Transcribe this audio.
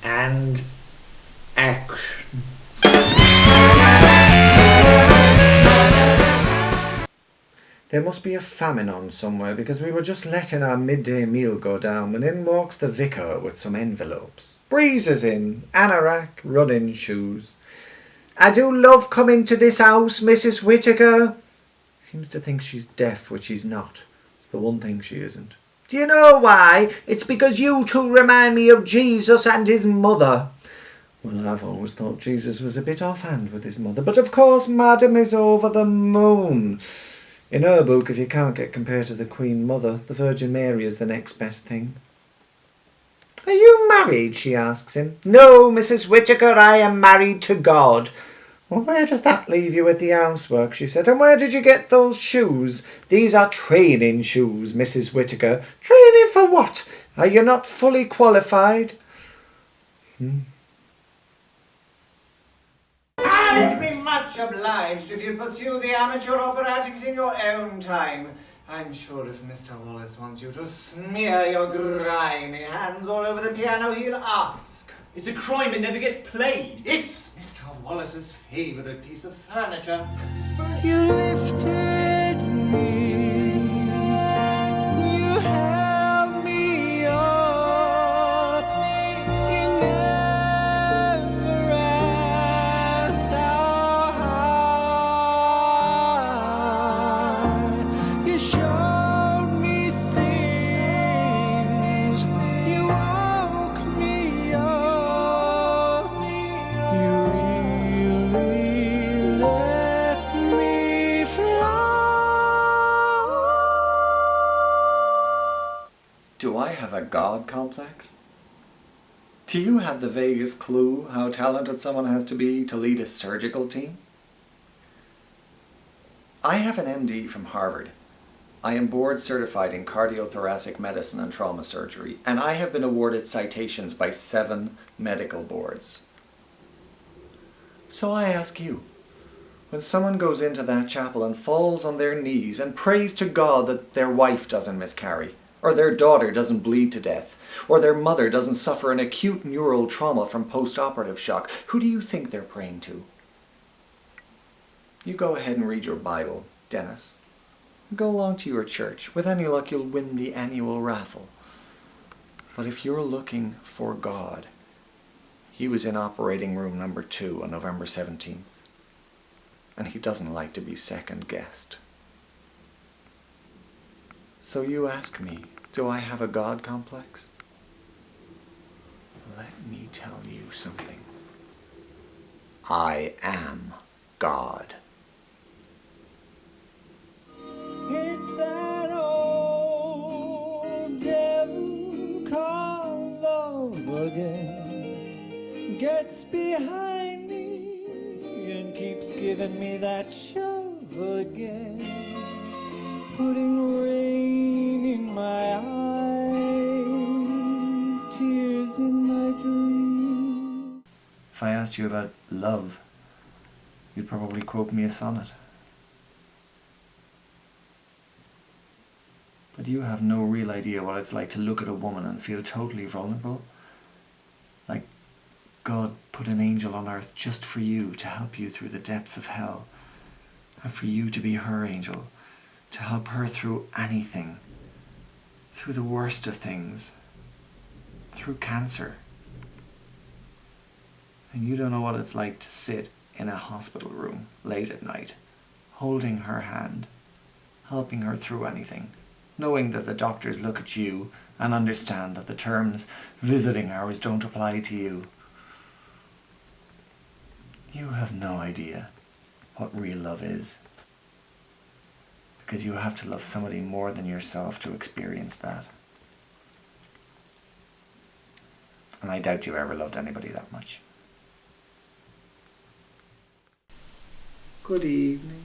And action. There must be a famine on somewhere, because we were just letting our midday meal go down when in walks the vicar with some envelopes. Breezes in, anorak, running shoes. "I do love coming to this house, Mrs. Whittaker." Seems to think she's deaf, which she's not. It's the one thing she isn't. "Do you know why? It's because you two remind me of Jesus and his mother." Well, I've always thought Jesus was a bit offhand with his mother, but of course Madam is over the moon. In her book, if you can't get compared to the Queen Mother, the Virgin Mary is the next best thing. "Are you married?" she asks him. "No, Mrs. Whittaker, I am married to God." "Well, where does that leave you with the housework?" she said. "And where did you get those shoes?" "These are training shoes, Mrs. Whittaker." "Training for what? Are you not fully qualified?" "I'd be much obliged if you'd pursue the amateur operatics in your own time. I'm sure if Mr. Wallace wants you to smear your grimy hands all over the piano, he'll ask." It's a crime, it never gets played. It's Mr. Wallace's favourite piece of furniture. You lifted me, you held me up, you never asked how high. You showed me things, you woke me up, you really let me fly. Do I have a God complex? Do you have the vaguest clue how talented someone has to be to lead a surgical team? I have an MD from Harvard. I am board certified in cardiothoracic medicine and trauma surgery, and I have been awarded citations by 7 medical boards. So I ask you, when someone goes into that chapel and falls on their knees and prays to God that their wife doesn't miscarry, or their daughter doesn't bleed to death, or their mother doesn't suffer an acute neural trauma from post-operative shock, who do you think they're praying to? You go ahead and read your Bible, Dennis. Go along to your church. With any luck, you'll win the annual raffle. But if you're looking for God, he was in operating room number 2 on November 17th. And he doesn't like to be second-guessed. So you ask me, do I have a God complex? Let me tell you something. I am God. It's that old devil called love again. Gets behind me and keeps giving me that shove again. Putting rain in my eyes, tears in my dreams. If I asked you about love, you'd probably quote me a sonnet. But you have no real idea what it's like to look at a woman and feel totally vulnerable. Like God put an angel on earth just for you, to help you through the depths of hell. And for you to be her angel, to help her through anything. Through the worst of things. Through cancer. And you don't know what it's like to sit in a hospital room late at night, holding her hand, helping her through anything, knowing that the doctors look at you and understand that the terms visiting hours don't apply to you. You have no idea what real love is, because you have to love somebody more than yourself to experience that. And I doubt you ever loved anybody that much. Good evening.